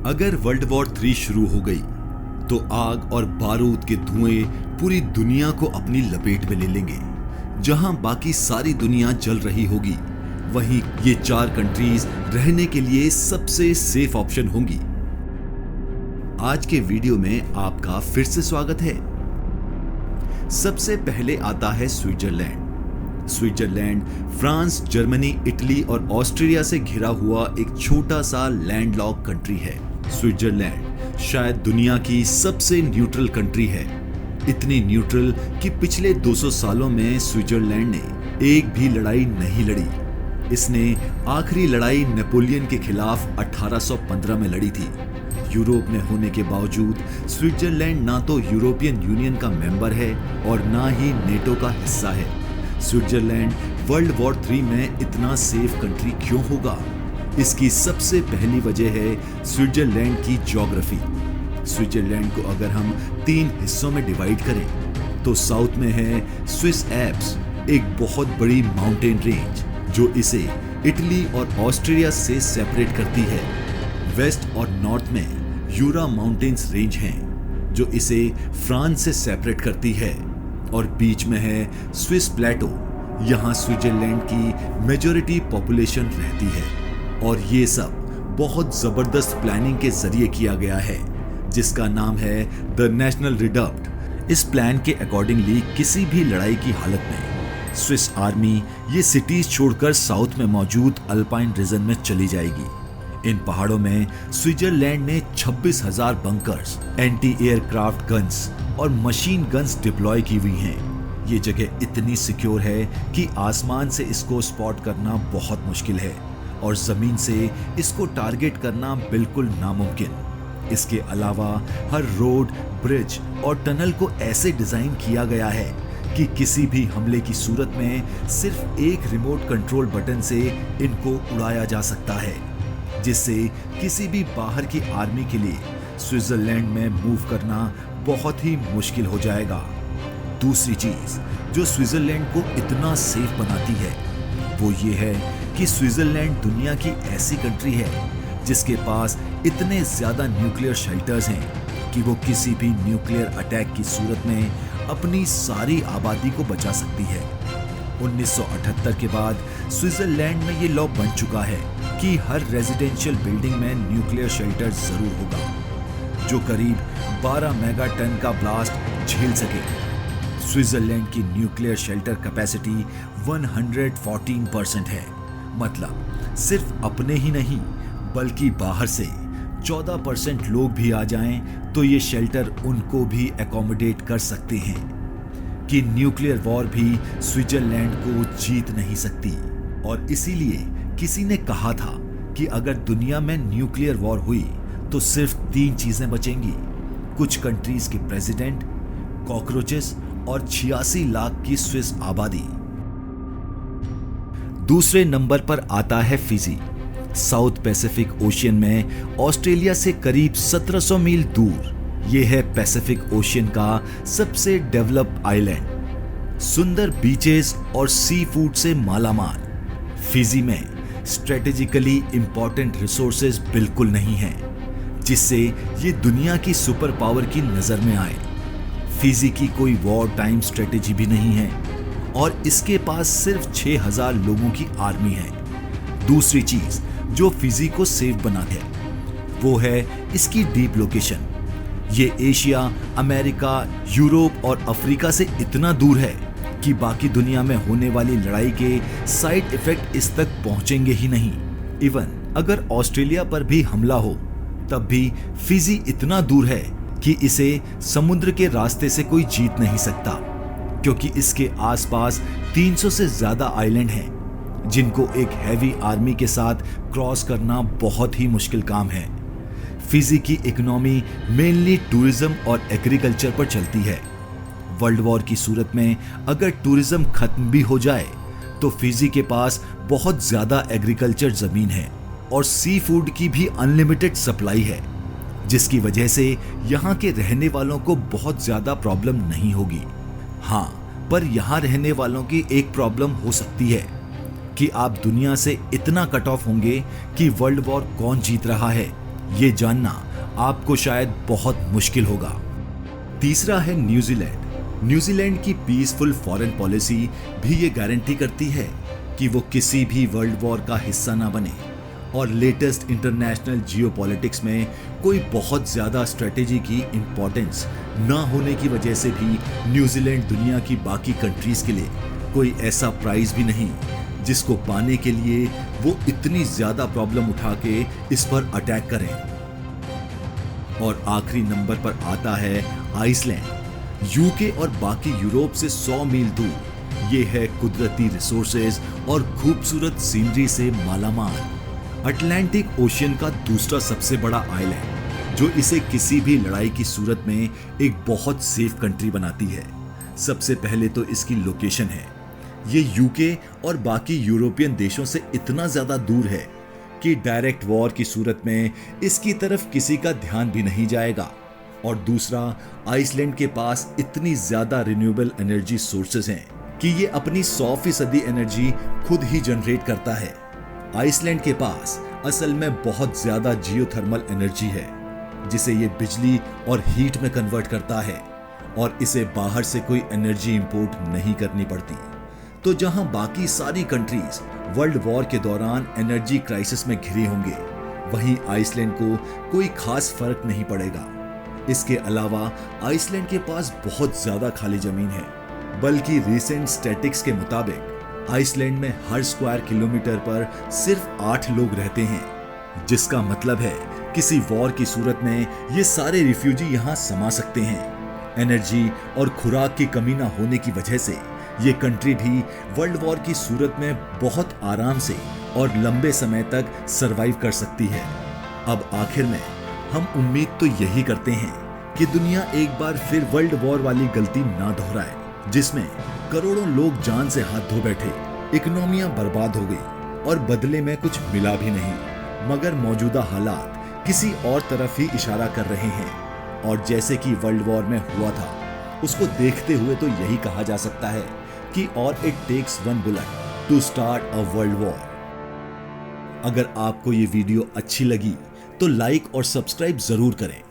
अगर world war 3 शुरू हो गई तो आग और बारूद के धुएं पूरी दुनिया को अपनी लपेट में ले लेंगे। जहां बाकी सारी दुनिया जल रही होगी, वहीं ये 4 कंट्रीज रहने के लिए सबसे सेफ ऑप्शन होंगी। आज के वीडियो में आपका फिर से स्वागत है। सबसे पहले आता है Switzerland. Switzerland France, Germany, Italy और ऑस्ट्रेलिया से घिरा हुआ एक छोटा सा लैंडलॉक कंट्री है। स्विट्जरलैंड शायद दुनिया की सबसे न्यूट्रल कंट्री है। इतनी न्यूट्रल कि पिछले 200 सालों में स्विट्जरलैंड ने एक भी लड़ाई नहीं लड़ी। इसने आखिरी लड़ाई नेपोलियन के खिलाफ 1815 में लड़ी थी। यूरोप में होने के बावजूद स्विट्जरलैंड ना तो यूरोपियन यूनियन का मेंबर है और ना ही नेटो का हिस्सा है। स्विट्जरलैंड वर्ल्ड वॉर 3 में इतना सेफ कंट्री क्यों होगा? इसकी सबसे पहली वजह है स्विट्जरलैंड की ज्योग्राफी। स्विट्जरलैंड को अगर हम 3 हिस्सों में डिवाइड करें तो साउथ में है स्विस एल्प्स, एक बहुत बड़ी माउंटेन रेंज जो इसे इटली और ऑस्ट्रेलिया से सेपरेट करती है। वेस्ट और नॉर्थ में यूरा माउंटेन्स रेंज हैं जो इसे फ्रांस से सेपरेट करती है, और बीच में है स्विस प्लेटो। यहाँ स्विट्जरलैंड की मेजॉरिटी पॉपुलेशन रहती है, और ये सब बहुत जबरदस्त प्लानिंग के जरिए किया गया है जिसका नाम है द नेशनल रिडक्ट। इस प्लान के अकॉर्डिंगली किसी भी लड़ाई की हालत में स्विस आर्मी ये सिटीज छोड़कर साउथ में मौजूद अल्पाइन रीजन में चली जाएगी। इन पहाड़ों में स्विट्जरलैंड ने 26,000 बंकर्स, एंटी एयरक्राफ्ट गन्स और मशीन गन्स डिप्लॉय की हुई हैं। ये जगह इतनी सिक्योर है कि आसमान से इसको स्पॉट करना बहुत मुश्किल है और जमीन से इसको टारगेट करना बिल्कुल नामुमकिन। इसके अलावा हर रोड, ब्रिज और टनल को ऐसे डिजाइन किया गया है कि किसी भी हमले की सूरत में सिर्फ एक रिमोट कंट्रोल बटन से इनको उड़ाया जा सकता है, जिससे किसी भी बाहर की आर्मी के लिए स्विट्जरलैंड में मूव करना बहुत ही मुश्किल हो जाएगा। दूसरी चीज जो स्विट्जरलैंड को इतना सेफ बनाती है वो ये है कि स्विट्जरलैंड दुनिया की ऐसी कंट्री है जिसके पास इतने ज्यादा न्यूक्लियर शेल्टर्स हैं कि वो किसी भी न्यूक्लियर अटैक की सूरत में अपनी सारी आबादी को बचा सकती है। 1978 के बाद स्विट्जरलैंड में ये लॉ बन चुका है कि हर रेजिडेंशियल बिल्डिंग में न्यूक्लियर शेल्टर जरूर होगा जो करीब 12 मेगा टन का ब्लास्ट झेल सके। स्विट्जरलैंड की न्यूक्लियर शेल्टर कैपेसिटी 114% है। मतलब सिर्फ अपने ही नहीं बल्कि बाहर से 14% लोग भी आ जाएं तो ये शेल्टर उनको भी एकोमोडेट कर सकते हैं कि न्यूक्लियर वॉर भी स्विट्जरलैंड को जीत नहीं सकती। और इसीलिए किसी ने कहा था कि अगर दुनिया में न्यूक्लियर वॉर हुई तो सिर्फ 3 चीजें बचेंगी: कुछ कंट्रीज के प्रेसिडेंट, कॉकरोचेस और 86 लाख की स्विस आबादी। दूसरे नंबर पर आता है फिजी। साउथ पैसिफिक ओशियन में ऑस्ट्रेलिया से करीब 1700 मील दूर ये है पैसिफिक ओशियन का सबसे डेवलप्ड आइलैंड। सुंदर बीचेस और सी फूड से मालामाल। फिजी में स्ट्रेटेजिकली इंपॉर्टेंट रिसोर्सेज बिल्कुल नहीं हैं जिससे ये दुनिया की सुपर पावर की नजर में आए। फिजी की कोई वॉर टाइम स्ट्रेटेजी भी नहीं है और इसके पास सिर्फ 6,000 लोगों की आर्मी है। दूसरी चीज जो फिजी को सेफ बनाती है वो है इसकी डीप लोकेशन। ये एशिया, अमेरिका, यूरोप और अफ्रीका से इतना दूर है कि बाकी दुनिया में होने वाली लड़ाई के साइड इफेक्ट इस तक पहुंचेंगे ही नहीं। इवन अगर ऑस्ट्रेलिया पर भी हमला हो तब भी फिजी इतना दूर है कि इसे समुद्र के रास्ते से कोई जीत नहीं सकता, क्योंकि इसके आसपास 300 से ज्यादा आइलैंड हैं जिनको एक हैवी आर्मी के साथ क्रॉस करना बहुत ही मुश्किल काम है। फिजी की इकोनॉमी मेनली टूरिज्म और एग्रीकल्चर पर चलती है। वर्ल्ड वॉर की सूरत में अगर टूरिज्म खत्म भी हो जाए तो फिजी के पास बहुत ज्यादा एग्रीकल्चर जमीन है और सी फूड की भी अनलिमिटेड सप्लाई है, जिसकी वजह से यहाँ के रहने वालों को बहुत ज्यादा प्रॉब्लम नहीं होगी। हाँ, पर यहाँ रहने वालों की एक प्रॉब्लम हो सकती है कि आप दुनिया से इतना कट ऑफ होंगे कि वर्ल्ड वॉर कौन जीत रहा है ये जानना आपको शायद बहुत मुश्किल होगा। तीसरा है न्यूजीलैंड। न्यूजीलैंड की पीसफुल फॉरेन पॉलिसी भी ये गारंटी करती है कि वो किसी भी वर्ल्ड वॉर का हिस्सा ना बने, और लेटेस्ट इंटरनेशनल जियोपॉलिटिक्स में कोई बहुत ज्यादा स्ट्रेटेजी की इंपॉर्टेंस ना होने की वजह से भी न्यूजीलैंड दुनिया की बाकी कंट्रीज के लिए कोई ऐसा प्राइज भी नहीं जिसको पाने के लिए वो इतनी ज्यादा प्रॉब्लम उठा के इस पर अटैक करें। और आखिरी नंबर पर आता है आइसलैंड। यूके और बाकी यूरोप से 100 मील दूर ये है कुदरती रिसोर्सेज और खूबसूरत सीनरी से मालामाल। अटलांटिक ओशियन का दूसरा सबसे बड़ा आइलैंड, जो इसे किसी भी लड़ाई की सूरत में एक बहुत सेफ कंट्री बनाती है। सबसे पहले तो इसकी लोकेशन है। ये यूके और बाकी यूरोपियन देशों से इतना ज्यादा दूर है कि डायरेक्ट वॉर की सूरत में इसकी तरफ किसी का ध्यान भी नहीं जाएगा। और दूसरा, आइसलैंड के पास इतनी ज्यादा रिन्यूएबल एनर्जी सोर्सेज हैं कि ये अपनी 100% एनर्जी खुद ही जनरेट करता है। आइसलैंड के पास असल में बहुत ज्यादा जियोथर्मल एनर्जी है जिसे ये बिजली और हीट में कन्वर्ट करता है, और इसे बाहर से कोई एनर्जी इंपोर्ट नहीं करनी पड़ती। तो जहां बाकी सारी कंट्रीज वर्ल्ड वॉर के दौरान एनर्जी क्राइसिस में घिरी होंगे, वहीं आइसलैंड को कोई खास फर्क नहीं पड़ेगा। इसके अलावा आइसलैंड के पास बहुत ज्यादा खाली जमीन है, बल्कि रीसेंट स्टैटिक्स के मुताबिक आइसलैंड में हर स्क्वायर किलोमीटर पर सिर्फ 8 लोग रहते हैं, जिसका मतलब है किसी वॉर की सूरत में ये सारे रिफ्यूजी यहाँ समा सकते हैं। एनर्जी और खुराक की कमी ना होने की वजह से ये कंट्री भी वर्ल्ड वॉर की सूरत में बहुत आराम से और लंबे समय तक सरवाइव कर सकती है। अब आखिर में हम उम्मीद तो यही करते हैं कि दुनिया एक बार फिर वर्ल्ड वॉर वाली गलती ना दोहराए, जिसमें करोड़ों लोग जान से हाथ धो बैठे, इकोनॉमियां बर्बाद हो गई और बदले में कुछ मिला भी नहीं। मगर मौजूदा हालात किसी और तरफ ही इशारा कर रहे हैं, और जैसे कि वर्ल्ड वॉर में हुआ था, उसको देखते हुए तो यही कहा जा सकता है कि और it takes one bullet to start a world war. अगर आपको ये वीडियो अच्छी लगी तो लाइक और सब्सक्राइब जरूर करें।